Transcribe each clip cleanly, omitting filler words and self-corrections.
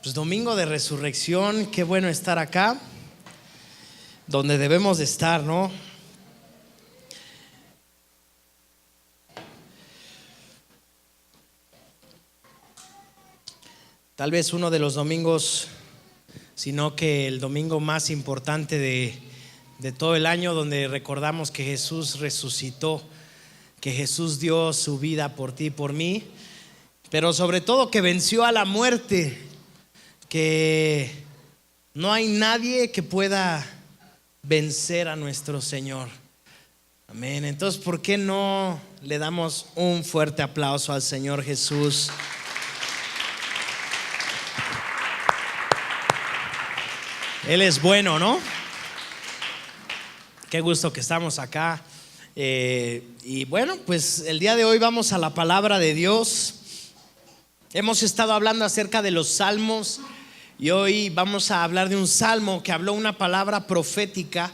Pues domingo de resurrección, qué bueno estar acá, donde debemos de estar, ¿no? Tal vez uno de los domingos, sino que el domingo más importante de todo el año, donde recordamos que Jesús resucitó, que Jesús dio su vida por ti y por mí, pero sobre todo que venció a la muerte, que no hay nadie que pueda vencer a nuestro Señor. Amén. Entonces, ¿por qué no le damos un fuerte aplauso al Señor Jesús? Él es bueno, ¿no? Qué gusto que estamos acá. Y bueno, pues el día de hoy vamos a la palabra de Dios. Hemos estado hablando acerca de los salmos y hoy vamos a hablar de un salmo que habló una palabra profética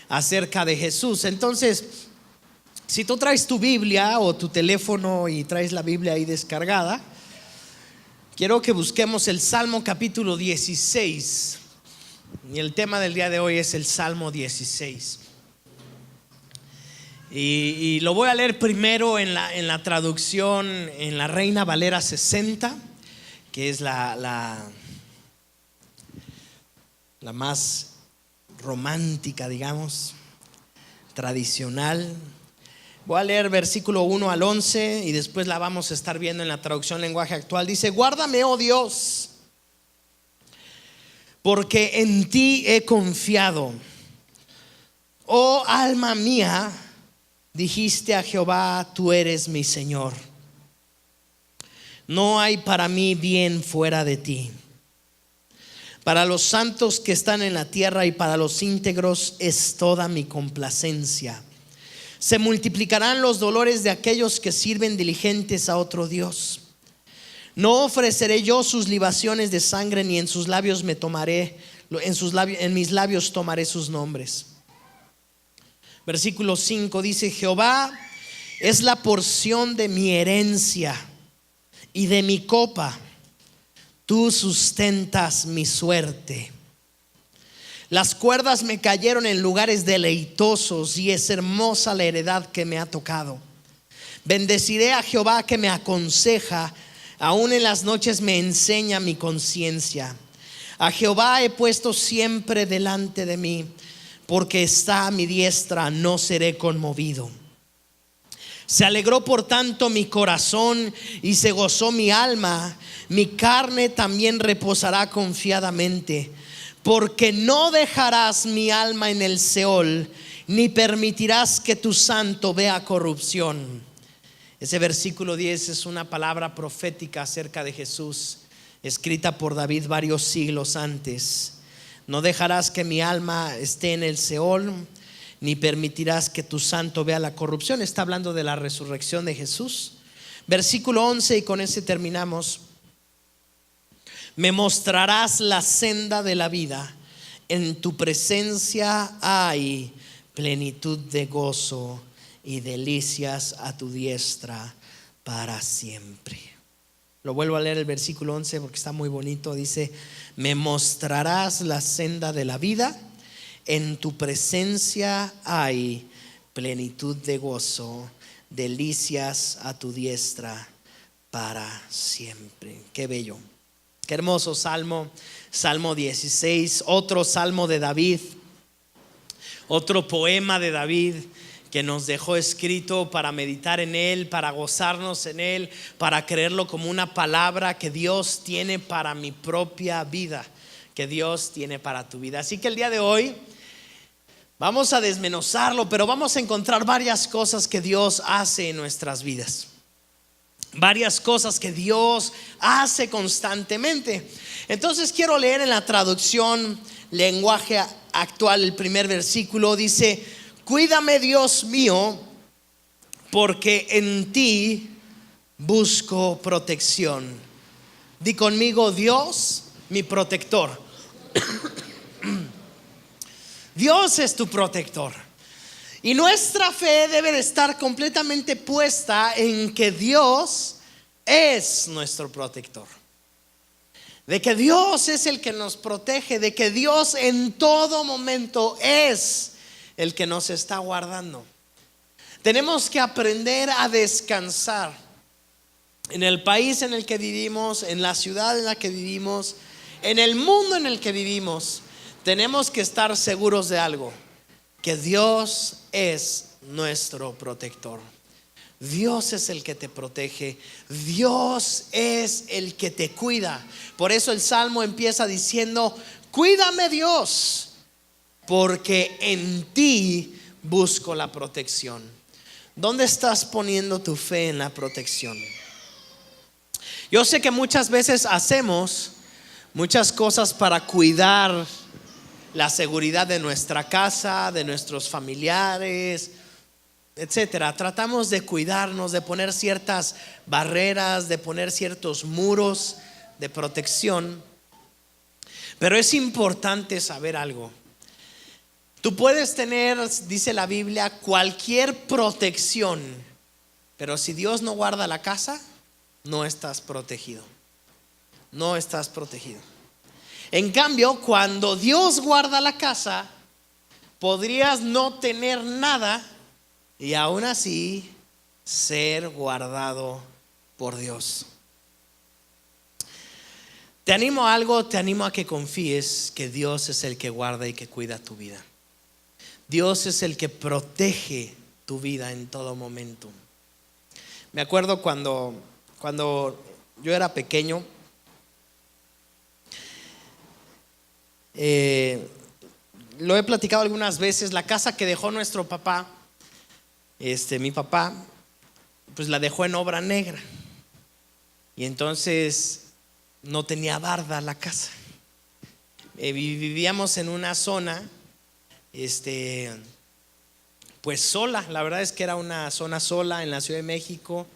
acerca de Jesús. Entonces, si tú traes tu Biblia o tu teléfono y traes la Biblia ahí descargada, quiero que busquemos el Salmo capítulo 16. Y el tema del día de hoy es el Salmo 16. Y lo voy a leer primero en la traducción, en la Reina Valera 60, que es la más romántica, digamos, tradicional. Voy a leer versículo 1 al 11 y después la vamos a estar viendo en la traducción lenguaje actual. Dice: guárdame, oh Dios, porque en ti he confiado. Oh alma mía, dijiste a Jehová, tú eres mi Señor. No hay para mí bien fuera de ti. Para los santos que están en la tierra y para los íntegros es toda mi complacencia. Se multiplicarán los dolores de aquellos que sirven diligentes a otro Dios. No ofreceré yo sus libaciones de sangre, ni en sus labios me tomaré, en mis labios tomaré sus nombres. Versículo 5 dice: Jehová es la porción de mi herencia y de mi copa. Tú sustentas mi suerte. Las cuerdas me cayeron en lugares deleitosos y es hermosa la heredad que me ha tocado. Bendeciré a Jehová que me aconseja, aún en las noches me enseña mi conciencia. A Jehová he puesto siempre delante de mí, porque está a mi diestra, no seré conmovido. Se alegró por tanto mi corazón y se gozó mi alma. Mi carne también reposará confiadamente, porque no dejarás mi alma en el Seol, ni permitirás que tu santo vea corrupción. Ese versículo 10 es una palabra profética acerca de Jesús, escrita por David varios siglos antes. No dejarás que mi alma esté en el Seol, ni permitirás que tu santo vea la corrupción. Está hablando de la resurrección de Jesús. Versículo 11, y con ese terminamos. Me mostrarás la senda de la vida. En tu presencia hay plenitud de gozo y delicias a tu diestra para siempre. Lo vuelvo a leer el versículo 11 porque está muy bonito. Dice: me mostrarás la senda de la vida. En tu presencia hay plenitud de gozo, delicias a tu diestra para siempre. Qué bello, qué hermoso salmo. Salmo 16, otro salmo de David, otro poema de David que nos dejó escrito para meditar en él, para gozarnos en él, para creerlo como una palabra que Dios tiene para mi propia vida, que Dios tiene para tu vida. Así que el día de hoy vamos a desmenuzarlo, pero vamos a encontrar varias cosas que Dios hace en nuestras vidas. Varias cosas que Dios hace constantemente. Entonces quiero leer en la traducción lenguaje actual el primer versículo. Dice: cuídame, Dios mío, porque en ti busco protección. Di conmigo: Dios, mi protector. Dios es tu protector. Y nuestra fe debe de estar completamente puesta en que Dios es nuestro protector. de que Dios es el que nos protege, de que Dios en todo momento es el que nos está guardando. Tenemos que aprender a descansar en el país en el que vivimos, en la ciudad en la que vivimos, en el mundo en el que vivimos. Tenemos que estar seguros de algo, que Dios es nuestro protector. Dios es el que te protege, Dios es el que te cuida. Por eso el Salmo empieza diciendo: cuídame, Dios, porque en ti busco la protección. ¿Dónde estás poniendo tu fe en la protección? Yo sé que muchas veces hacemos muchas cosas para cuidar la seguridad de nuestra casa, de nuestros familiares, etcétera. Tratamos de cuidarnos, de poner ciertas barreras, de poner ciertos muros de protección. Pero es importante saber algo. Tú puedes tener, dice la Biblia, cualquier protección, pero si Dios no guarda la casa, no estás protegido. No estás protegido. En cambio, cuando Dios guarda la casa, podrías no tener nada y aún así ser guardado por Dios. Te animo a algo, te animo a que confíes que Dios es el que guarda y que cuida tu vida. Dios es el que protege tu vida en todo momento. Me acuerdo cuando yo era pequeño, lo he platicado algunas veces. La casa que dejó nuestro papá, mi papá, pues la dejó en obra negra. Y entonces no tenía barda la casa. Vivíamos en una zona, pues sola. La verdad es que era una zona sola en la Ciudad de México.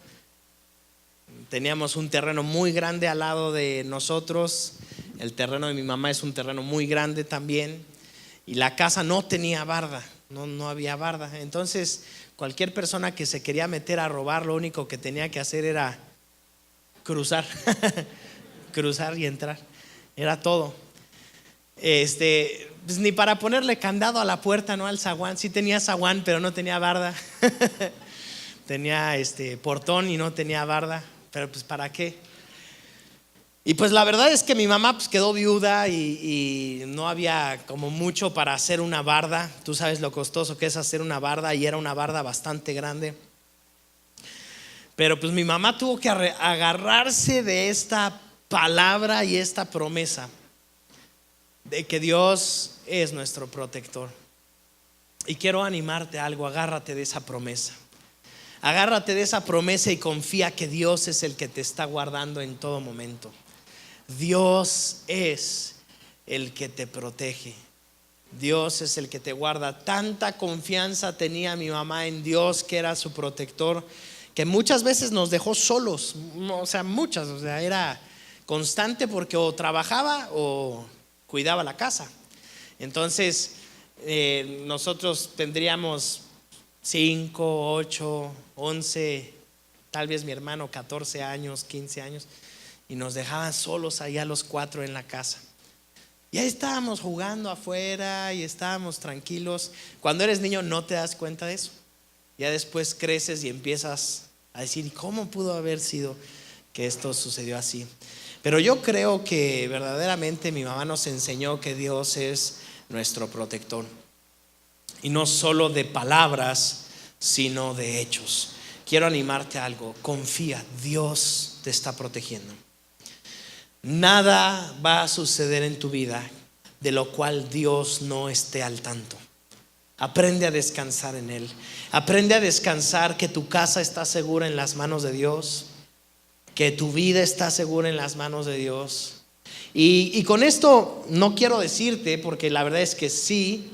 Teníamos un terreno muy grande al lado de nosotros. El terreno de mi mamá es un terreno muy grande también. Y la casa no tenía barda, no había barda. Entonces cualquier persona que se quería meter a robar, lo único que tenía que hacer era cruzar cruzar y entrar. Era todo. Pues ni para ponerle candado a la puerta, no al zaguán. Sí tenía zaguán, pero no tenía barda. Tenía portón y no tenía barda. Pero pues ¿para qué? Y pues la verdad es que mi mamá pues quedó viuda y no había como mucho para hacer una barda. Tú sabes lo costoso que es hacer una barda, y era una barda bastante grande. Pero pues mi mamá tuvo que agarrarse de esta palabra y esta promesa de que Dios es nuestro protector. Y quiero animarte a algo: agárrate de esa promesa. Agárrate de esa promesa y confía que Dios es el que te está guardando en todo momento. Dios es el que te protege. Dios es el que te guarda. Tanta confianza tenía mi mamá en Dios, que era su protector, que muchas veces nos dejó solos. Era constante, porque o trabajaba o cuidaba la casa. Entonces nosotros tendríamos 5, 8, 11, tal vez mi hermano 14 años, 15 años, y nos dejaban solos allá los 4 en la casa. Y ahí estábamos jugando afuera y estábamos tranquilos. Cuando eres niño no te das cuenta de eso. Ya después creces y empiezas a decir: ¿cómo pudo haber sido que esto sucedió así? Pero yo creo que verdaderamente mi mamá nos enseñó que Dios es nuestro protector. Y no solo de palabras, sino de hechos. Quiero animarte a algo: confía, Dios te está protegiendo. Nada va a suceder en tu vida de lo cual Dios no esté al tanto. Aprende a descansar en Él. Aprende a descansar que tu casa está segura en las manos de Dios, que tu vida está segura en las manos de Dios. Y con esto no quiero decirte, porque la verdad es que sí,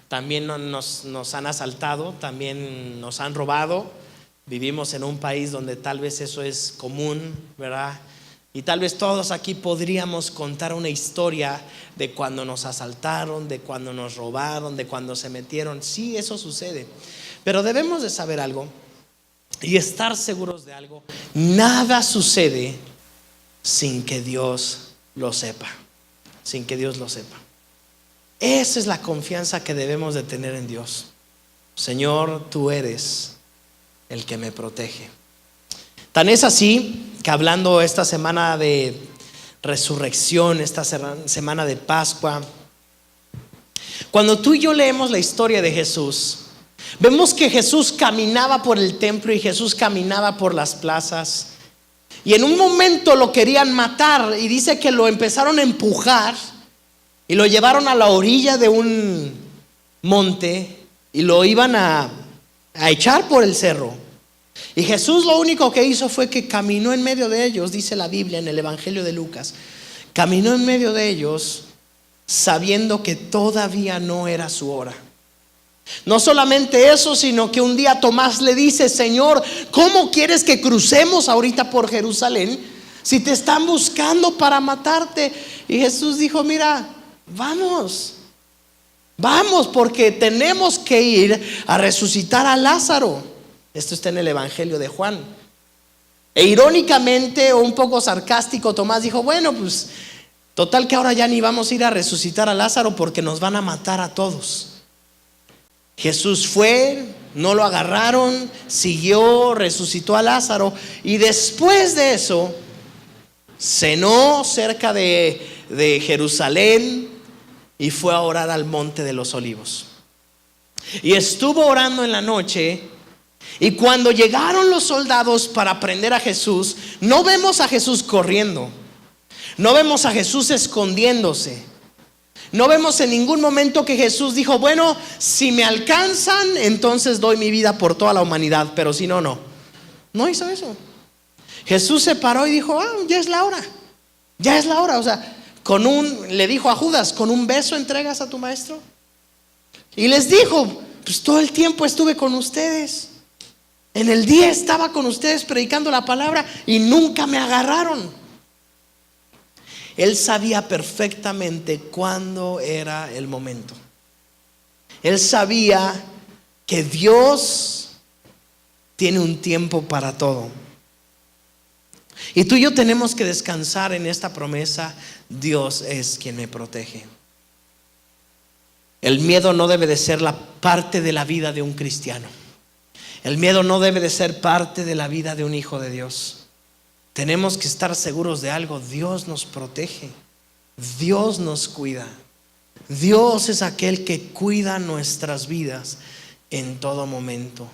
también nos han asaltado, también nos han robado. Vivimos en un país donde tal vez eso es común, ¿verdad? Y tal vez todos aquí podríamos contar una historia de cuando nos asaltaron, de cuando nos robaron, de cuando se metieron. Sí, eso sucede. Pero debemos de saber algo y estar seguros de algo: nada sucede sin que Dios lo sepa. Sin que Dios lo sepa. Esa es la confianza que debemos de tener en Dios. Señor, tú eres el que me protege. Tan es así que hablando esta semana de resurrección, esta semana de Pascua, cuando tú y yo leemos la historia de Jesús, vemos que Jesús caminaba por el templo y Jesús caminaba por las plazas. Y en un momento lo querían matar y dice que lo empezaron a empujar y lo llevaron a la orilla de un monte y lo iban a echar por el cerro. Y Jesús lo único que hizo fue que caminó en medio de ellos, dice la Biblia en el Evangelio de Lucas. Caminó en medio de ellos sabiendo que todavía no era su hora. No solamente eso, sino que un día Tomás le dice: Señor, ¿cómo quieres que crucemos ahorita por Jerusalén si te están buscando para matarte? Y Jesús dijo: mira, vamos, porque tenemos que ir a resucitar a Lázaro. Esto está en el Evangelio de Juan. E irónicamente o un poco sarcástico, Tomás dijo: bueno, pues total que ahora ya ni vamos a ir a resucitar a Lázaro porque nos van a matar a todos. Jesús fue, no lo agarraron, siguió, resucitó a Lázaro y después de eso cenó cerca de Jerusalén y fue a orar al monte de los Olivos. Y estuvo orando en la noche. Y cuando llegaron los soldados para prender a Jesús, no vemos a Jesús corriendo, no vemos a Jesús escondiéndose. No vemos en ningún momento que Jesús dijo: bueno, si me alcanzan, entonces doy mi vida por toda la humanidad, pero si no, no. No hizo eso. Jesús se paró y dijo: ya es la hora. Ya es la hora. O sea, le dijo a Judas: ¿con un beso entregas a tu maestro? Y les dijo: pues todo el tiempo estuve con ustedes. En el día estaba con ustedes predicando la palabra y nunca me agarraron. Él sabía perfectamente cuándo era el momento. Él sabía que Dios tiene un tiempo para todo. Y tú y yo tenemos que descansar en esta promesa: Dios es quien me protege. El miedo no debe de ser la parte de la vida de un cristiano. El miedo no debe de ser parte de la vida de un hijo de Dios. Tenemos que estar seguros de algo: Dios nos protege, Dios nos cuida. Dios es aquel que cuida nuestras vidas en todo momento.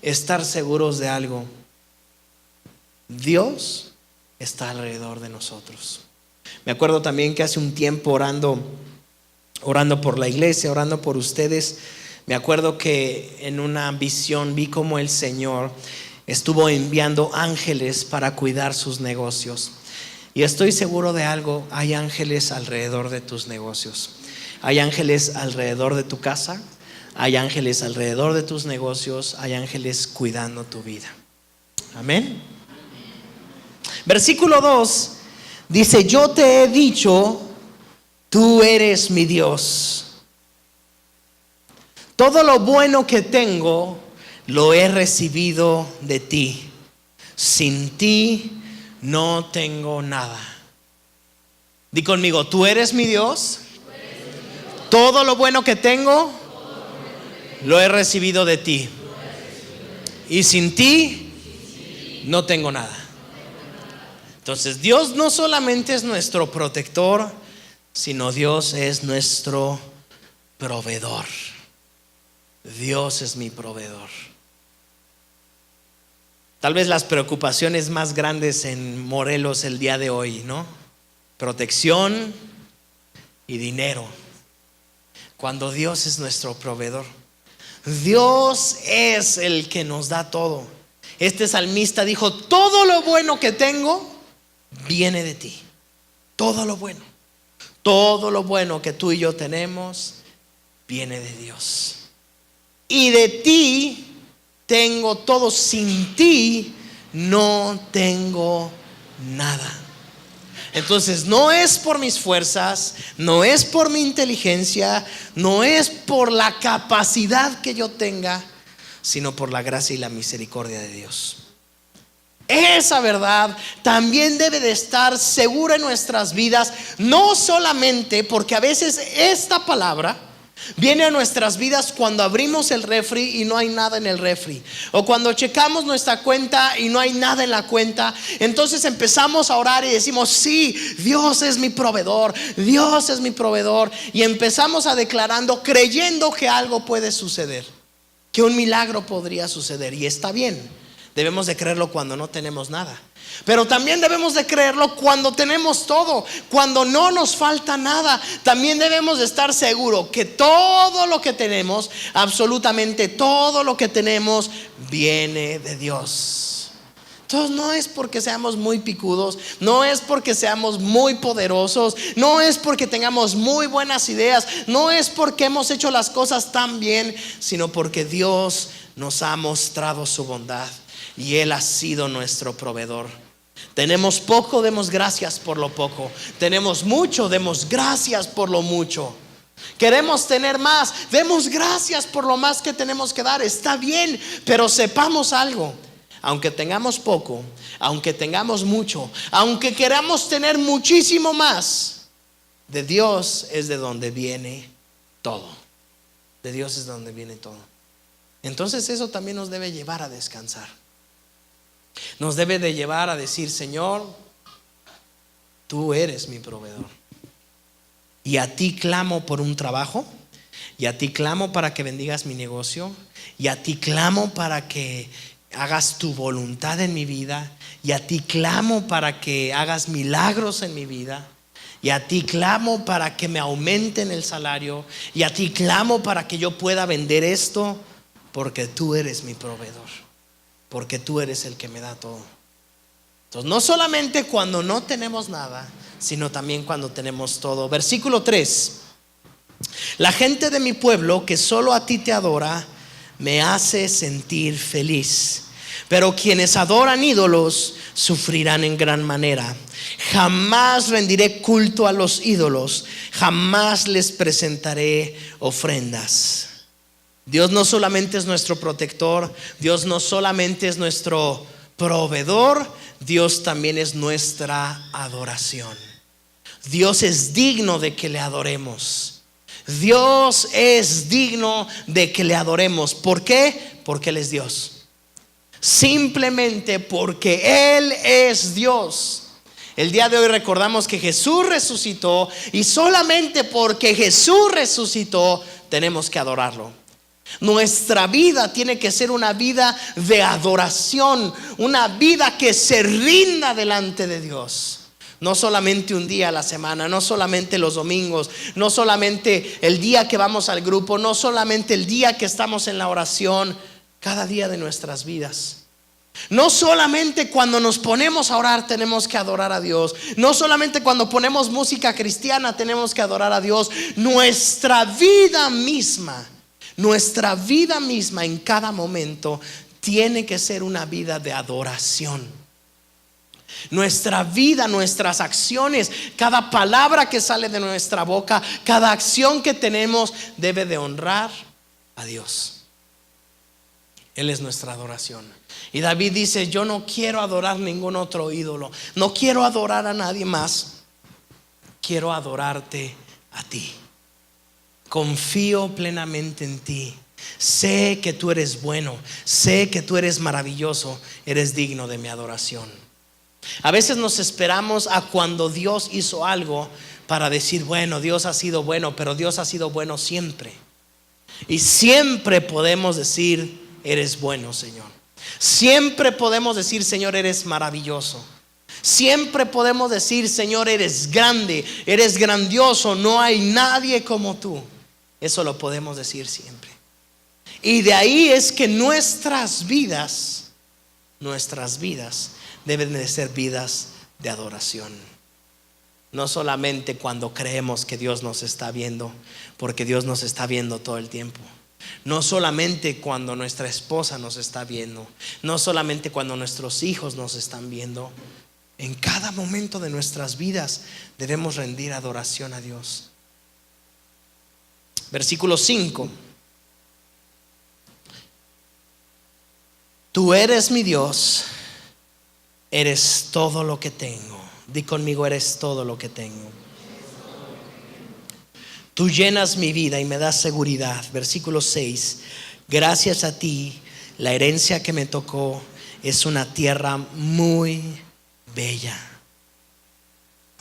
Estar seguros de algo: Dios está alrededor de nosotros. Me acuerdo también que hace un tiempo orando por la iglesia, orando por ustedes, me acuerdo que en una visión vi cómo el Señor estuvo enviando ángeles para cuidar sus negocios. Y estoy seguro de algo: hay ángeles alrededor de tus negocios. Hay ángeles alrededor de tu casa. Hay ángeles alrededor de tus negocios. Hay ángeles cuidando tu vida. Amén. Versículo 2 dice: yo te he dicho, tú eres mi Dios. Todo lo bueno que tengo lo he recibido de ti. Sin ti no tengo nada. Di conmigo: tú eres mi Dios. Todo lo bueno que tengo lo he recibido de ti. Y sin ti no tengo nada. Entonces Dios no solamente es nuestro protector, sino Dios es nuestro proveedor. Dios es mi proveedor. Tal vez las preocupaciones más grandes en Morelos el día de hoy, ¿no? Protección y dinero. Cuando Dios es nuestro proveedor. Dios es el que nos da todo. Este salmista dijo: todo lo bueno que tengo viene de ti. Todo lo bueno que tú y yo tenemos viene de Dios. Y de ti tengo todo. Sin ti no tengo nada. Entonces no es por mis fuerzas, no es por mi inteligencia, no es por la capacidad que yo tenga, sino por la gracia y la misericordia de Dios. Esa verdad también debe de estar segura en nuestras vidas, no solamente porque a veces esta palabra viene a nuestras vidas cuando abrimos el refri y no hay nada en el refri, o cuando checamos nuestra cuenta y no hay nada en la cuenta. Entonces empezamos a orar y decimos: sí, Dios es mi proveedor, Dios es mi proveedor. Y empezamos a declarando, creyendo que algo puede suceder, que un milagro podría suceder. Y está bien, debemos de creerlo cuando no tenemos nada, pero también debemos de creerlo cuando tenemos todo, cuando no nos falta nada. También debemos de estar seguros que todo lo que tenemos, absolutamente todo lo que tenemos, viene de Dios. Entonces no es porque seamos muy picudos, no es porque seamos muy poderosos, no es porque tengamos muy buenas ideas, no es porque hemos hecho las cosas tan bien, sino porque Dios nos ha mostrado su bondad y Él ha sido nuestro proveedor. Tenemos poco, demos gracias por lo poco. Tenemos mucho, demos gracias por lo mucho. Queremos tener más, demos gracias por lo más que tenemos que dar. Está bien, pero sepamos algo: aunque tengamos poco, aunque tengamos mucho, aunque queramos tener muchísimo más, de Dios es de donde viene todo. De Dios es de donde viene todo. Entonces eso también nos debe llevar a descansar. Nos debe de llevar a decir: Señor, tú eres mi proveedor, y a ti clamo por un trabajo, y a ti clamo para que bendigas mi negocio, y a ti clamo para que hagas tu voluntad en mi vida, y a ti clamo para que hagas milagros en mi vida, y a ti clamo para que me aumenten el salario, y a ti clamo para que yo pueda vender esto, porque tú eres mi proveedor, porque tú eres el que me da todo. Entonces no solamente cuando no tenemos nada, sino también cuando tenemos todo. Versículo 3: la gente de mi pueblo que solo a ti te adora, me hace sentir feliz. Pero quienes adoran ídolos sufrirán en gran manera. Jamás rendiré culto a los ídolos, jamás les presentaré ofrendas. Dios no solamente es nuestro protector, Dios no solamente es nuestro proveedor, Dios también es nuestra adoración. Dios es digno de que le adoremos. Dios es digno de que le adoremos. ¿Por qué? Porque Él es Dios. Simplemente porque Él es Dios. El día de hoy recordamos que Jesús resucitó, y solamente porque Jesús resucitó tenemos que adorarlo. Nuestra vida tiene que ser una vida de adoración, una vida que se rinda delante de Dios. No solamente un día a la semana, no solamente los domingos, no solamente el día que vamos al grupo, no solamente el día que estamos en la oración, cada día de nuestras vidas. No solamente cuando nos ponemos a orar tenemos que adorar a Dios. No solamente cuando ponemos música cristiana tenemos que adorar a Dios. Nuestra vida misma en cada momento tiene que ser una vida de adoración. Nuestra vida, nuestras acciones, cada palabra que sale de nuestra boca, cada acción que tenemos debe de honrar a Dios. Él es nuestra adoración. Y David dice: yo no quiero adorar ningún otro ídolo, no quiero adorar a nadie más, quiero adorarte a ti. Confío plenamente en ti. Sé que tú eres bueno, sé que tú eres maravilloso, eres digno de mi adoración. A veces nos esperamos a cuando Dios hizo algo para decir: bueno, Dios ha sido bueno, pero Dios ha sido bueno siempre. Y siempre podemos decir: eres bueno, Señor. Siempre podemos decir: Señor, eres maravilloso. Siempre podemos decir: Señor, eres grande, eres grandioso, no hay nadie como tú. Eso lo podemos decir siempre. Y de ahí es que nuestras vidas deben de ser vidas de adoración. No solamente cuando creemos que Dios nos está viendo, porque Dios nos está viendo todo el tiempo. No solamente cuando nuestra esposa nos está viendo, no solamente cuando nuestros hijos nos están viendo. En cada momento de nuestras vidas debemos rendir adoración a Dios. Versículo 5: tú eres mi Dios Eres todo lo que tengo. Di conmigo, eres todo lo que tengo. Tú llenas mi vida y me das seguridad. Versículo 6. Gracias a ti, la herencia que me tocó es una tierra muy bella.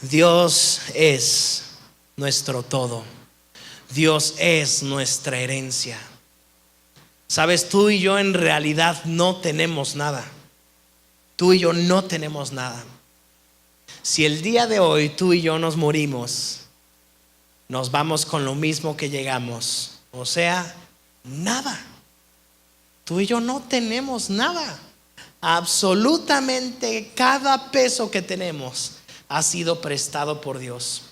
Dios es nuestro todo. Dios es nuestra herencia. Sabes, tú y yo en realidad no tenemos nada. Tú y yo no tenemos nada. Si el día de hoy tú y yo nos morimos, nos vamos con lo mismo que llegamos, o sea, nada. Tú y yo no tenemos nada. Absolutamente cada peso que tenemos ha sido prestado por Dios.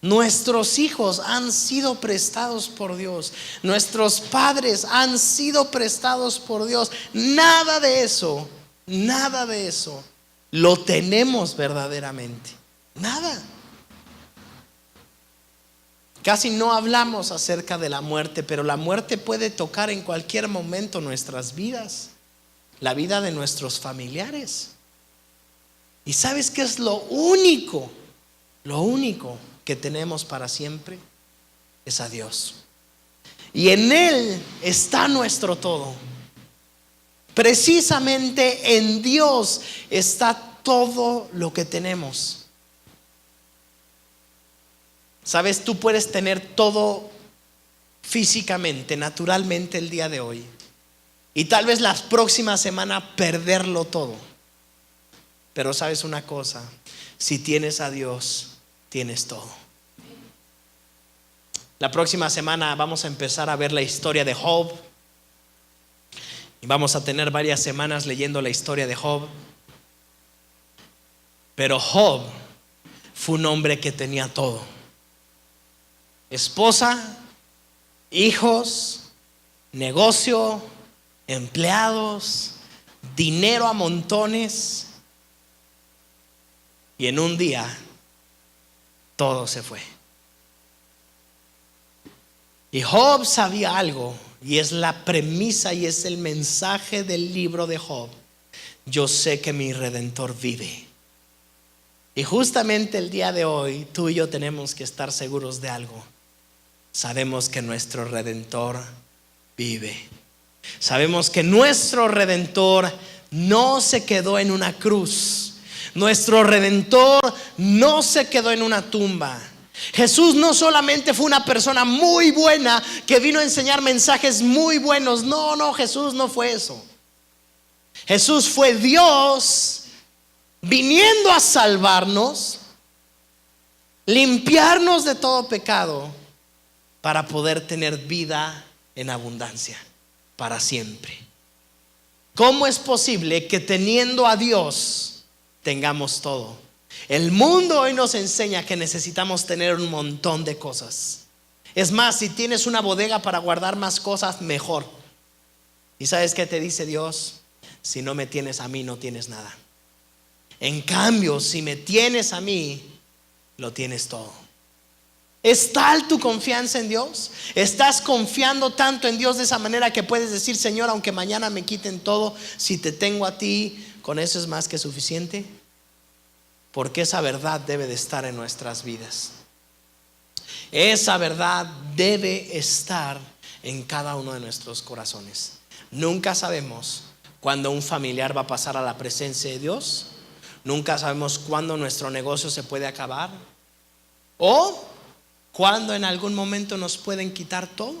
Nuestros hijos han sido prestados por Dios. Nuestros padres han sido prestados por Dios. Nada de eso lo tenemos verdaderamente. Nada. Casi no hablamos acerca de la muerte, pero la muerte puede tocar en cualquier momento nuestras vidas, la vida de nuestros familiares. ¿Y sabes qué es lo único que tenemos para siempre? Es a Dios. Y en Él está nuestro todo. Precisamente en Dios está todo lo que tenemos. Sabes, tú puedes tener todo físicamente, naturalmente el día de hoy, y tal vez la próxima semana perderlo todo. Pero sabes una cosa, si tienes a Dios, tienes todo. La próxima semana vamos a empezar a ver la historia de Job. Y vamos a tener varias semanas leyendo la historia de Job. Pero Job fue un hombre que tenía todo: esposa, hijos, negocio, empleados, dinero a montones. Y en un día todo se fue. Y Job sabía algo, y es la premisa y es el mensaje del libro de Job: yo sé que mi Redentor vive. Y justamente el día de hoy tú y yo tenemos que estar seguros de algo. Sabemos que nuestro Redentor vive. Sabemos que nuestro Redentor no se quedó en una cruz. Nuestro Redentor no se quedó en una tumba. Jesús no solamente fue una persona muy buena que vino a enseñar mensajes muy buenos. No, Jesús no fue eso. Jesús fue Dios viniendo a salvarnos, limpiarnos de todo pecado, para poder tener vida en abundancia para siempre. ¿Cómo es posible que teniendo a Dios tengamos todo? El mundo hoy nos enseña que necesitamos tener un montón de cosas. Es más, si tienes una bodega para guardar más cosas, mejor. ¿Y sabes qué te dice Dios? Si no me tienes a mí, no tienes nada. En cambio, si me tienes a mí, lo tienes todo. ¿Es tal tu confianza en Dios? ¿Estás confiando tanto en Dios de esa manera que puedes decir: Señor, aunque mañana me quiten todo, si te tengo a ti, con eso es más que suficiente? Porque esa verdad debe de estar en nuestras vidas. Esa verdad debe estar en cada uno de nuestros corazones. Nunca sabemos cuándo un familiar va a pasar a la presencia de Dios. Nunca sabemos cuándo nuestro negocio se puede acabar, o cuándo en algún momento nos pueden quitar todo.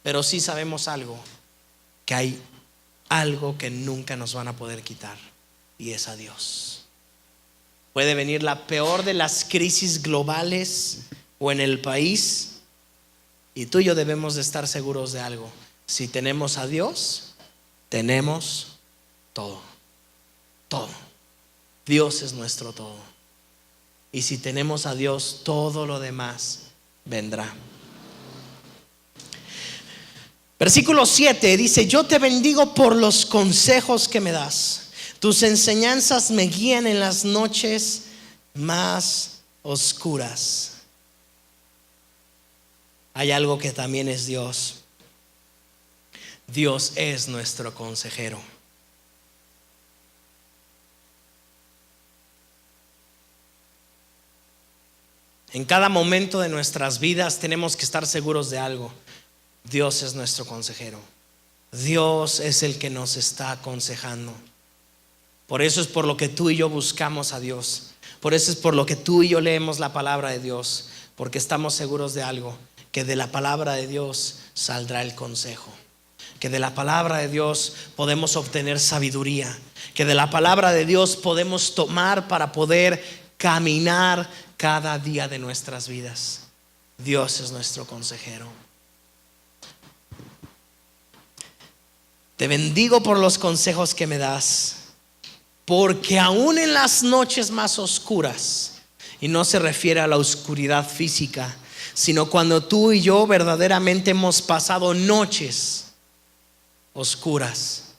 Pero sí sabemos algo, que hay algo que nunca nos van a poder quitar, y es a Dios. Puede venir la peor de las crisis globales o en el país, y tú y yo debemos de estar seguros de algo: si tenemos a Dios, tenemos todo. Todo. Dios es nuestro todo. Y si tenemos a Dios, todo lo demás vendrá. Versículo 7 dice: yo te bendigo por los consejos que me das. Tus enseñanzas me guían en las noches más oscuras. Hay algo que también es Dios. Dios es nuestro consejero. En cada momento de nuestras vidas tenemos que estar seguros de algo: Dios es nuestro consejero. Dios es el que nos está aconsejando. Por eso es por lo que tú y yo buscamos a Dios. Por eso es por lo que tú y yo leemos la palabra de Dios, porque estamos seguros de algo: que de la palabra de Dios saldrá el consejo, que de la palabra de Dios podemos obtener sabiduría, que de la palabra de Dios podemos tomar para poder caminar cada día de nuestras vidas. Dios es nuestro consejero. Te bendigo por los consejos que me das, porque aún en las noches más oscuras, y no se refiere a la oscuridad física, sino cuando tú y yo verdaderamente hemos pasado noches oscuras,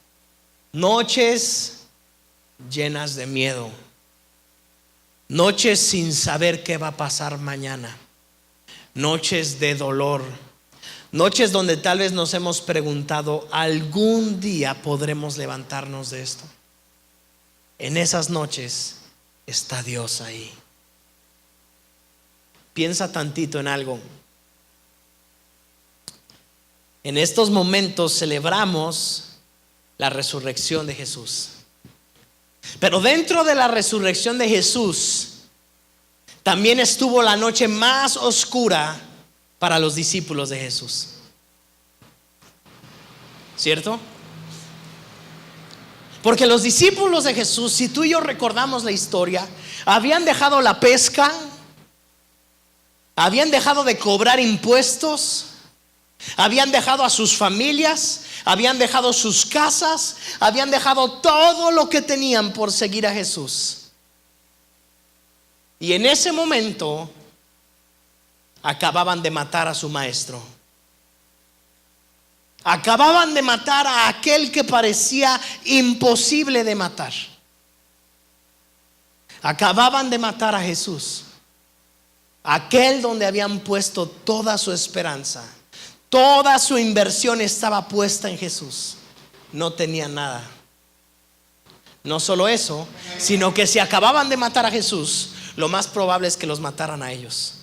noches llenas de miedo, noches sin saber qué va a pasar mañana, noches de dolor, noches donde tal vez nos hemos preguntado: ¿algún día podremos levantarnos de esto? En esas noches está Dios ahí. Piensa tantito en algo. En estos momentos celebramos la resurrección de Jesús. Pero dentro de la resurrección de Jesús también estuvo la noche más oscura para los discípulos de Jesús. ¿Cierto? Porque los discípulos de Jesús, si tú y yo recordamos la historia, habían dejado la pesca, habían dejado de cobrar impuestos, habían dejado a sus familias, habían dejado sus casas, habían dejado todo lo que tenían por seguir a Jesús. Y en ese momento acababan de matar a su maestro. Acababan de matar a aquel que parecía imposible de matar. Acababan de matar a Jesús, aquel donde habían puesto toda su esperanza. Toda su inversión estaba puesta en Jesús. No tenía nada. No solo eso, sino que si acababan de matar a Jesús, lo más probable es que los mataran a ellos.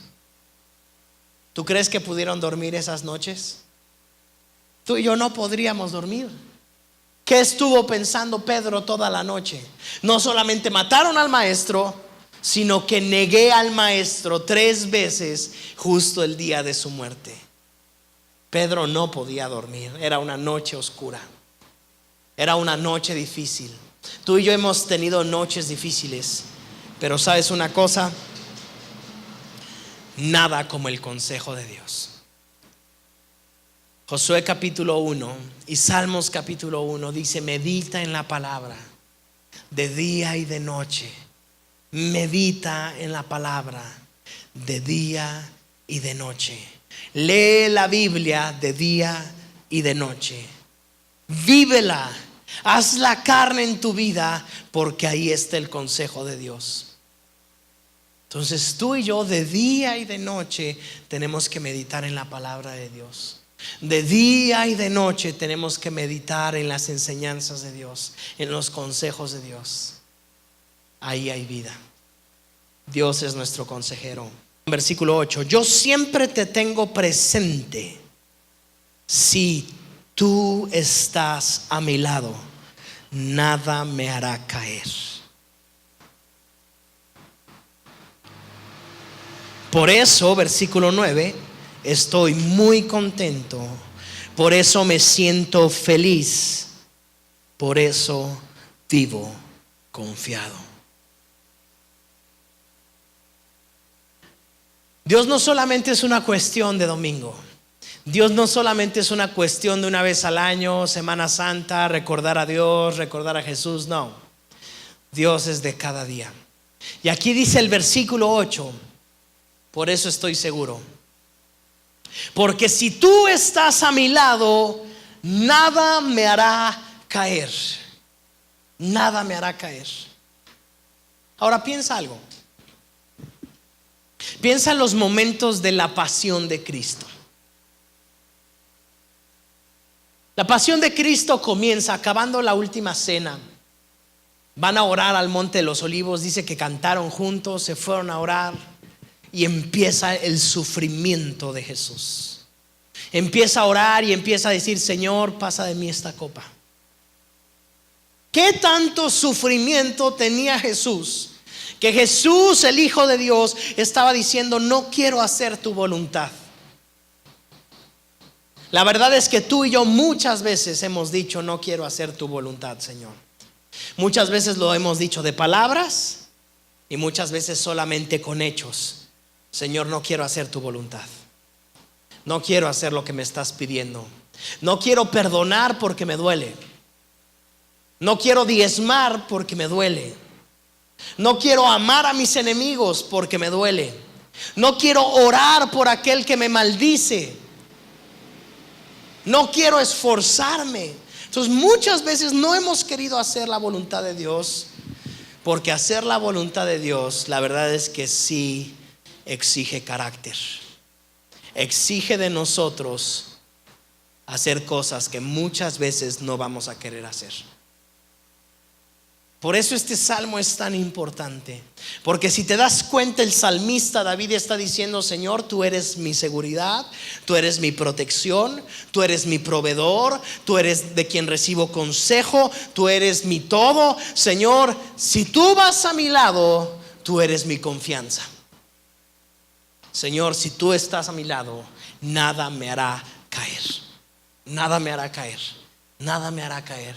¿Tú crees que pudieron dormir esas noches? Tú y yo no podríamos dormir. ¿Qué estuvo pensando Pedro toda la noche? No solamente mataron al maestro, sino que negué al maestro 3 veces justo el día de su muerte. Pedro no podía dormir. Era una noche oscura. Era una noche difícil. Tú y yo hemos tenido noches difíciles, pero ¿sabes una cosa? Nada como el consejo de Dios. Josué capítulo 1 y Salmos capítulo 1 dice: medita en la palabra de día y de noche. Medita en la palabra de día y de noche. Lee la Biblia de día y de noche. Vívela. Haz la carne en tu vida, porque ahí está el consejo de Dios. Entonces tú y yo de día y de noche tenemos que meditar en la palabra de Dios. De día y de noche tenemos que meditar en las enseñanzas de Dios, en los consejos de Dios. Ahí hay vida. Dios es nuestro consejero. Versículo 8: yo siempre te tengo presente. Si tú estás a mi lado, nada me hará caer. Por eso, versículo 9, estoy muy contento. Por eso me siento feliz. Por eso vivo confiado. Dios no solamente es una cuestión de domingo. Dios no solamente es una cuestión de una vez al año, Semana Santa, recordar a Dios, recordar a Jesús. No, Dios es de cada día. Y aquí dice el versículo 8: por eso estoy seguro. Porque si tú estás a mi lado, nada me hará caer. Nada me hará caer. Ahora piensa algo. Piensa en los momentos de la pasión de Cristo. La pasión de Cristo comienza acabando la última cena. Van a orar al monte de los olivos. Dice que cantaron juntos, se fueron a orar. y empieza el sufrimiento de Jesús. Empieza a orar y empieza a decir: Señor, pasa de mí esta copa. ¿Qué tanto sufrimiento tenía Jesús? Que Jesús, el Hijo de Dios, estaba diciendo: no quiero hacer tu voluntad. La verdad es que tú y yo muchas veces hemos dicho: no quiero hacer tu voluntad, Señor. Muchas veces lo hemos dicho de palabras y muchas veces solamente con hechos. Señor, no quiero hacer tu voluntad. No quiero hacer lo que me estás pidiendo. No quiero perdonar porque me duele. No quiero diezmar porque me duele. No quiero amar a mis enemigos porque me duele. No quiero orar por aquel que me maldice. No quiero esforzarme. Entonces muchas veces no hemos querido hacer la voluntad de Dios, porque hacer la voluntad de Dios, la verdad es que sí exige carácter. Exige de nosotros hacer cosas que muchas veces no vamos a querer hacer. Por eso este salmo es tan importante, porque si te das cuenta, el salmista David está diciendo: Señor, tú eres mi seguridad, tú eres mi protección, tú eres mi proveedor, tú eres de quien recibo consejo, tú eres mi todo. Señor, si tú vas a mi lado, tú eres mi confianza. Señor, si tú estás a mi lado, nada me hará caer. Nada me hará caer. Nada me hará caer.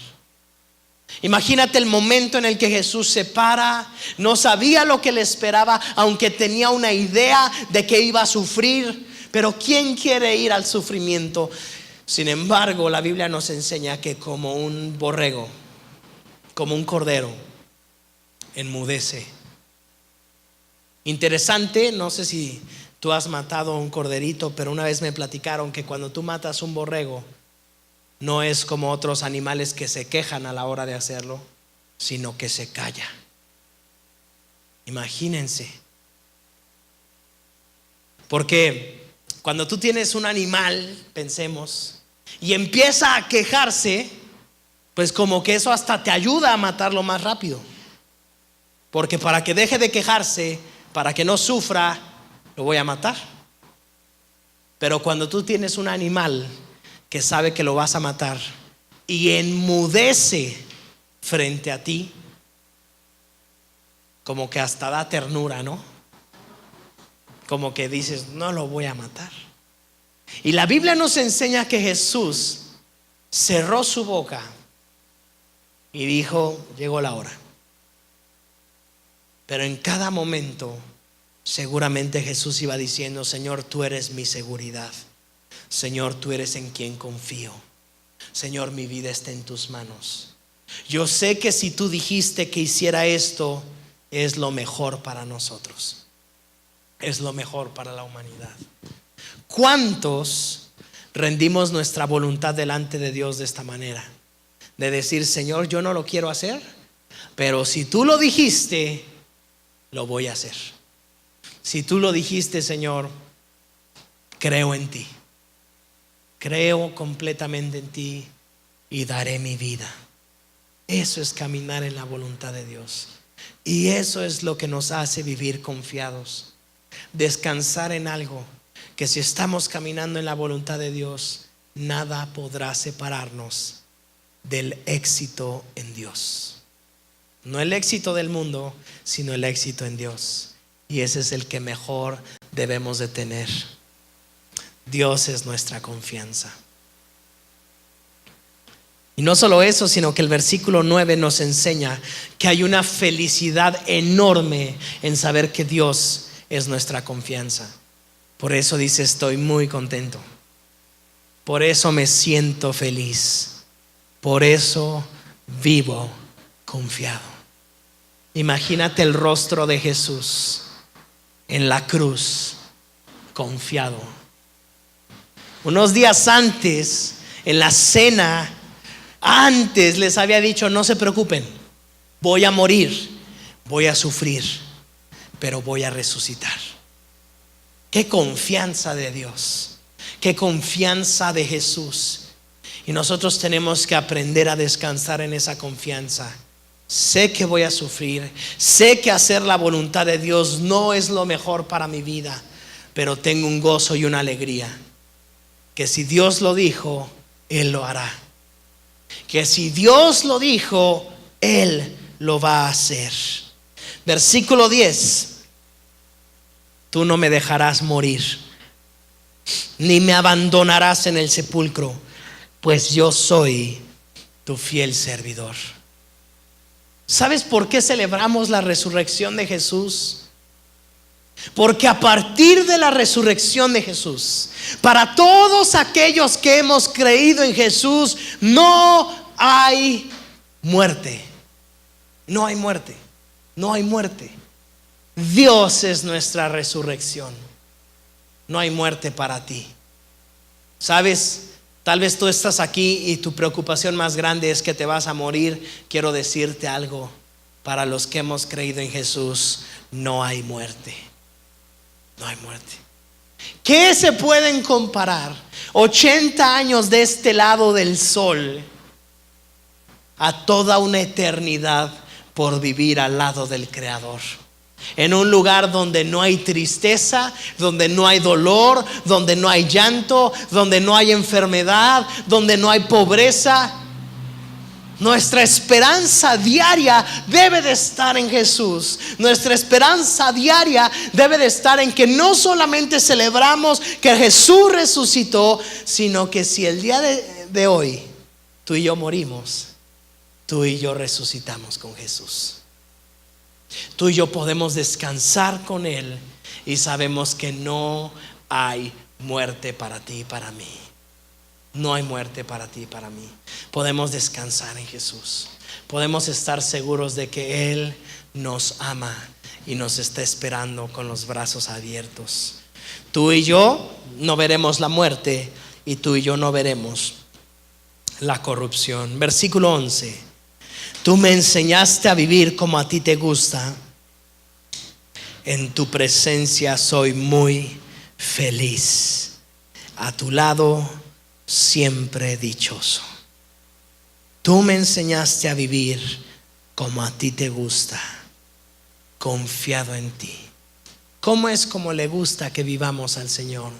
Imagínate el momento en el que Jesús se para. No sabía lo que le esperaba, aunque tenía una idea de que iba a sufrir. Pero ¿quién quiere ir al sufrimiento? Sin embargo, la Biblia nos enseña que como un borrego, como un cordero, enmudece. Interesante, no sé si tú has matado a un corderito, pero una vez me platicaron que cuando tú matas un borrego, no es como otros animales que se quejan a la hora de hacerlo, sino que se calla. Imagínense. Porque cuando tú tienes un animal, pensemos, y empieza a quejarse, pues como que eso hasta te ayuda a matarlo más rápido. Porque para que deje de quejarse, para que no sufra, lo voy a matar. Pero cuando tú tienes un animal que sabe que lo vas a matar y enmudece frente a ti, como que hasta da ternura, ¿no? Como que dices: no lo voy a matar. Y la Biblia nos enseña que Jesús cerró su boca y dijo: llegó la hora. Pero en cada momento seguramente Jesús iba diciendo: Señor, tú eres mi seguridad. Señor, tú eres en quien confío. Señor, mi vida está en tus manos. Yo sé que si tú dijiste que hiciera esto, es lo mejor para nosotros. Es lo mejor para la humanidad. ¿Cuántos rendimos nuestra voluntad delante de Dios de esta manera? De decir: Señor, yo no lo quiero hacer, pero si tú lo dijiste, lo voy a hacer. Si tú lo dijiste, Señor, creo en ti. Creo completamente en ti y daré mi vida. Eso es caminar en la voluntad de Dios. Y eso es lo que nos hace vivir confiados. Descansar en algo que si estamos caminando en la voluntad de Dios, nada podrá separarnos del éxito en Dios. No el éxito del mundo, sino el éxito en Dios. Y ese es el que mejor debemos de tener. Dios es nuestra confianza. Y no solo eso, sino que el versículo 9 nos enseña que hay una felicidad enorme en saber que Dios es nuestra confianza. Por eso dice: estoy muy contento. Por eso me siento feliz. Por eso vivo confiado. Imagínate el rostro de Jesús en la cruz, confiado. Unos días antes, en la cena, antes les había dicho: no se preocupen, voy a morir, voy a sufrir, pero voy a resucitar. Qué confianza de Dios, qué confianza de Jesús. Y nosotros tenemos que aprender a descansar en esa confianza. sé que voy a sufrir, sé que hacer la voluntad de Dios no es lo mejor para mi vida, pero tengo un gozo y una alegría, que si Dios lo dijo, Él lo hará. Que si Dios lo dijo, Él lo va a hacer. Versículo 10. Tú no me dejarás morir, ni me abandonarás en el sepulcro, pues yo soy tu fiel servidor. ¿Sabes por qué celebramos la resurrección de Jesús? Porque a partir de la resurrección de Jesús, para todos aquellos que hemos creído en Jesús, no hay muerte. No hay muerte. No hay muerte. Dios es nuestra resurrección. No hay muerte para ti. ¿Sabes? Tal vez tú estás aquí y tu preocupación más grande es que te vas a morir. Quiero decirte algo. Para los que hemos creído en Jesús, no hay muerte. No hay muerte. ¿Qué se pueden comparar 80 años de este lado del sol a toda una eternidad por vivir al lado del Creador? En un lugar donde no hay tristeza, donde no hay dolor, donde no hay llanto, donde no hay enfermedad, donde no hay pobreza. Nuestra esperanza diaria debe de estar en Jesús. Nuestra esperanza diaria debe de estar en que no solamente celebramos que Jesús resucitó, sino que si el día de hoy tú y yo morimos, tú y yo resucitamos con Jesús. Tú y yo podemos descansar con Él y sabemos que no hay muerte para ti y para mí. No hay muerte para ti y para mí. Podemos descansar en Jesús. Podemos estar seguros de que Él nos ama y nos está esperando con los brazos abiertos. Tú y yo no veremos la muerte y tú y yo no veremos la corrupción. Versículo 11. Tú me enseñaste a vivir como a ti te gusta. En tu presencia soy muy feliz. A tu lado siempre dichoso. Tú me enseñaste a vivir como a ti te gusta, confiado en ti. ¿Cómo es como le gusta que vivamos al Señor?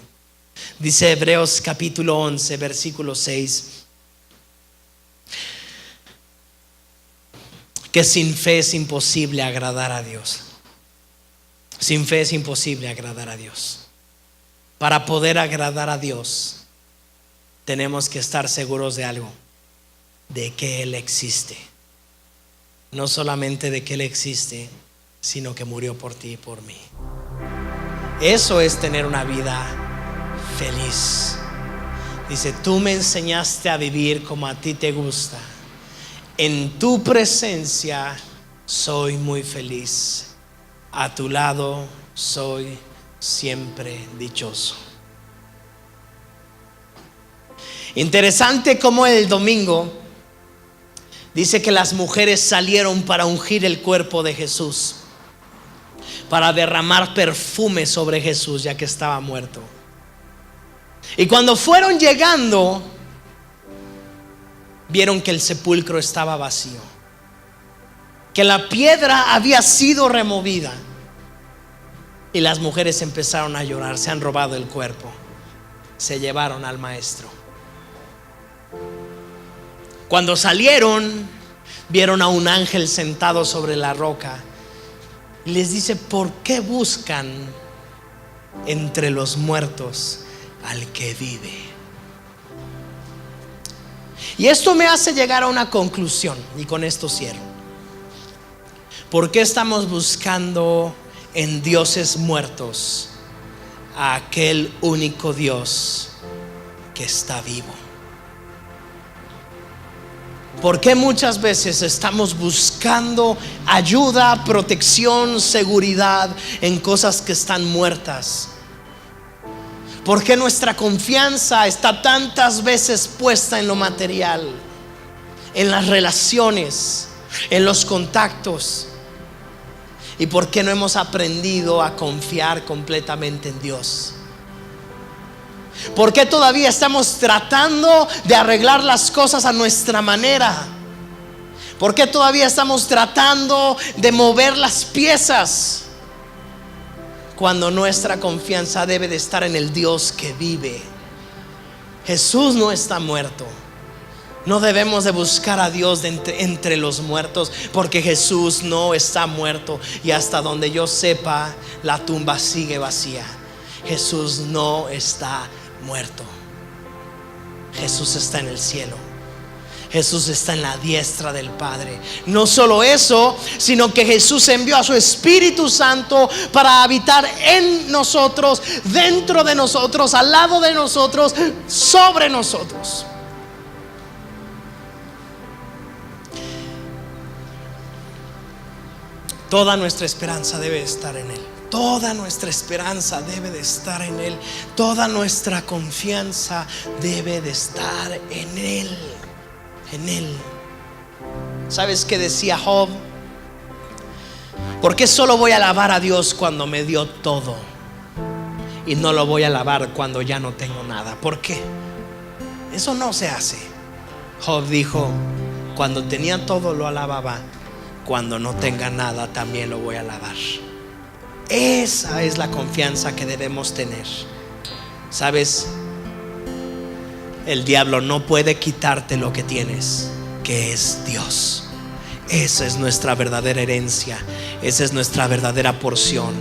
Dice Hebreos capítulo 11, versículo 6, que sin fe es imposible agradar a Dios. Sin fe es imposible agradar a Dios. Para poder agradar a Dios, tenemos que estar seguros de algo, de que Él existe. No solamente de que Él existe, sino que murió por ti y por mí. Eso es tener una vida feliz. Dice, tú me enseñaste a vivir como a ti te gusta. En tu presencia soy muy feliz. A tu lado soy siempre dichoso. Interesante como el domingo dice que las mujeres salieron para ungir el cuerpo de Jesús, para derramar perfume sobre Jesús ya que estaba muerto. Y cuando fueron llegando, vieron que el sepulcro estaba vacío, que la piedra había sido removida. Y las mujeres empezaron a llorar. Se han robado el cuerpo, se llevaron al maestro. Cuando salieron, vieron a un ángel sentado sobre la roca y les dice, ¿por qué buscan entre los muertos al que vive? Y esto me hace llegar a una conclusión, y con esto cierro. ¿Por qué estamos buscando en dioses muertos a aquel único Dios que está vivo? ¿Por qué muchas veces estamos buscando ayuda, protección, seguridad en cosas que están muertas? ¿Por qué nuestra confianza está tantas veces puesta en lo material, en las relaciones, en los contactos? ¿Y por qué no hemos aprendido a confiar completamente en Dios? ¿Por qué todavía estamos tratando de arreglar las cosas a nuestra manera? ¿Por qué todavía estamos tratando de mover las piezas cuando nuestra confianza debe de estar en el Dios que vive? Jesús no está muerto. No debemos de buscar a Dios entre los muertos, porque Jesús no está muerto. Y hasta donde yo sepa, la tumba sigue vacía. Jesús no está muerto. Jesús está en el cielo. Jesús está en la diestra del Padre. No solo eso, sino que Jesús envió a su Espíritu Santo para habitar en nosotros, dentro de nosotros, al lado de nosotros, sobre nosotros. Toda nuestra esperanza debe estar en Él. Toda nuestra esperanza debe de estar en Él. Toda nuestra confianza debe de estar en Él. En Él. ¿Sabes qué decía Job? ¿Por qué solo voy a alabar a Dios cuando me dio todo y no lo voy a alabar cuando ya no tengo nada? ¿Por qué? Eso no se hace. Job dijo: cuando tenía todo lo alababa, cuando no tenga nada también lo voy a alabar. Esa es la confianza que debemos tener. ¿Sabes? El diablo no puede quitarte lo que tienes, que es Dios. Esa es nuestra verdadera herencia. Esa es nuestra verdadera porción.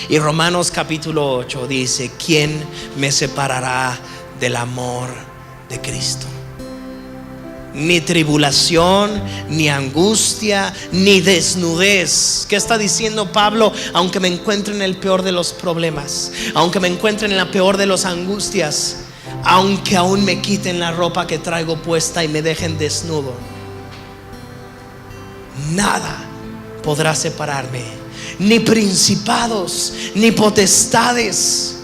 Y Romanos capítulo 8 dice: ¿quién me separará del amor de Cristo? Ni tribulación, ni angustia, ni desnudez. ¿Qué está diciendo Pablo? Aunque me encuentre en el peor de los problemas, aunque me encuentre en la peor de las angustias, aunque aún me quiten la ropa que traigo puesta y me dejen desnudo, nada podrá separarme. Ni principados, ni potestades,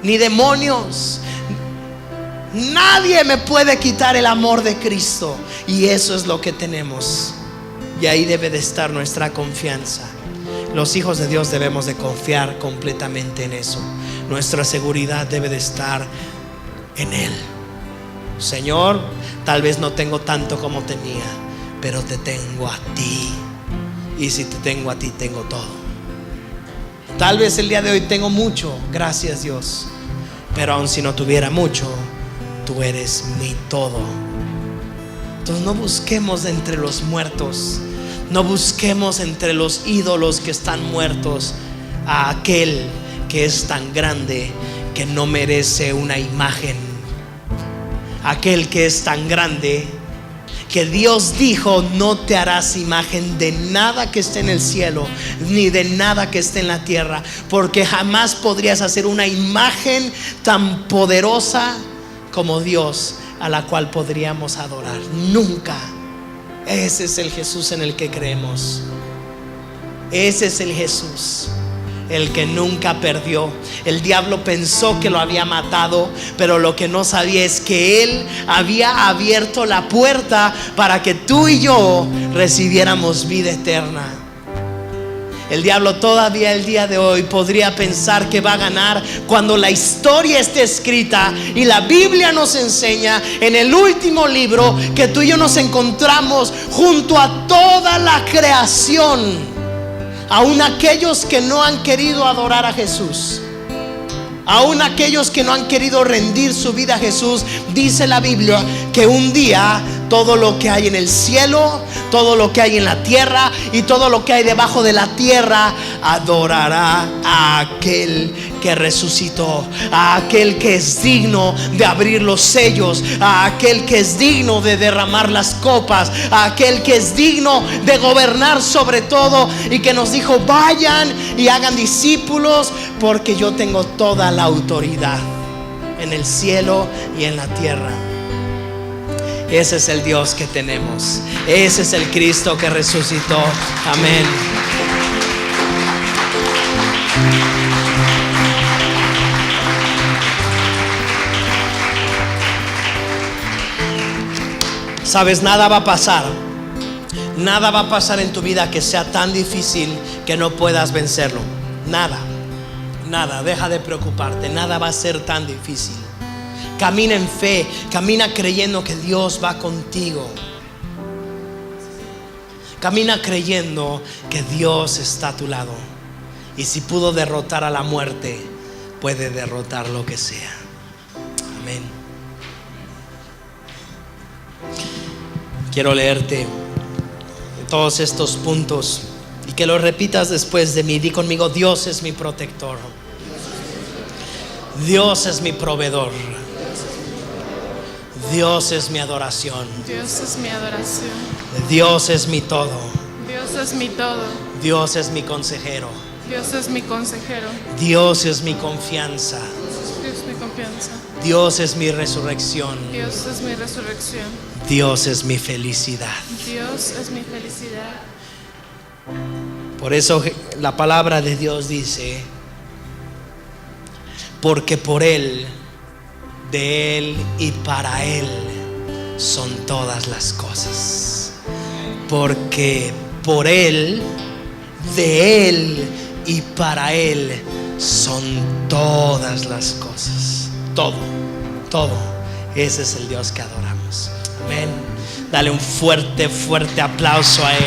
ni demonios. Nadie me puede quitar el amor de Cristo. Y eso es lo que tenemos. Y ahí debe de estar nuestra confianza. Los hijos de Dios debemos de confiar completamente en eso. Nuestra seguridad debe de estar en Él. Señor, tal vez no tengo tanto como tenía, pero te tengo a ti. Y si te tengo a ti, tengo todo. Tal vez el día de hoy tengo mucho, gracias Dios, pero aun si no tuviera mucho, tú eres mi todo. Entonces no busquemos entre los muertos, no busquemos entre los ídolos que están muertos a aquel que es tan grande que no merece una imagen, aquel que es tan grande que Dios dijo: no te harás imagen de nada que esté en el cielo, ni de nada que esté en la tierra, porque jamás podrías hacer una imagen tan poderosa como Dios, a la cual podríamos adorar. Nunca. Ese es el Jesús en el que creemos. Ese es el Jesús, el que nunca perdió. El diablo pensó que lo había matado, pero lo que no sabía es que Él había abierto la puerta para que tú y yo recibiéramos vida eterna. El diablo todavía el día de hoy podría pensar que va a ganar, cuando la historia esté escrita y la Biblia nos enseña en el último libro que tú y yo nos encontramos junto a toda la creación, aún aquellos que no han querido adorar a Jesús, aún aquellos que no han querido rendir su vida a Jesús. Dice la Biblia que un día todo lo que hay en el cielo, todo lo que hay en la tierra y todo lo que hay debajo de la tierra adorará a aquel que resucitó, a aquel que es digno de abrir los sellos, a aquel que es digno de derramar las copas, a aquel que es digno de gobernar sobre todo, y que nos dijo: vayan y hagan discípulos, porque yo tengo toda la autoridad en el cielo y en la tierra. Ese es el Dios que tenemos. Ese es el Cristo que resucitó. Amén. Sabes, nada va a pasar. Nada va a pasar en tu vida que sea tan difícil que no puedas vencerlo. Nada. Nada. Deja de preocuparte. Nada va a ser tan difícil. Camina en fe, camina creyendo que Dios va contigo. Camina creyendo que Dios está a tu lado. Y si pudo derrotar a la muerte, puede derrotar lo que sea. Amén. Quiero leerte todos estos puntos y que lo repitas después de mí. Di conmigo: Dios es mi protector. Dios es mi proveedor. Dios es mi adoración. Dios es mi adoración. Dios es mi todo. Dios es mi todo. Dios es mi consejero. Dios es mi consejero. Dios es mi confianza. Dios es mi confianza. Dios es mi resurrección. Dios es mi resurrección. Dios es mi felicidad. Dios es mi felicidad. Por eso la palabra de Dios dice: porque por Él, de Él y para Él son todas las cosas. Porque por Él, de Él y para Él son todas las cosas. Todo, todo. Ese es el Dios que adoramos. Amén. Dale un fuerte, fuerte aplauso a Él.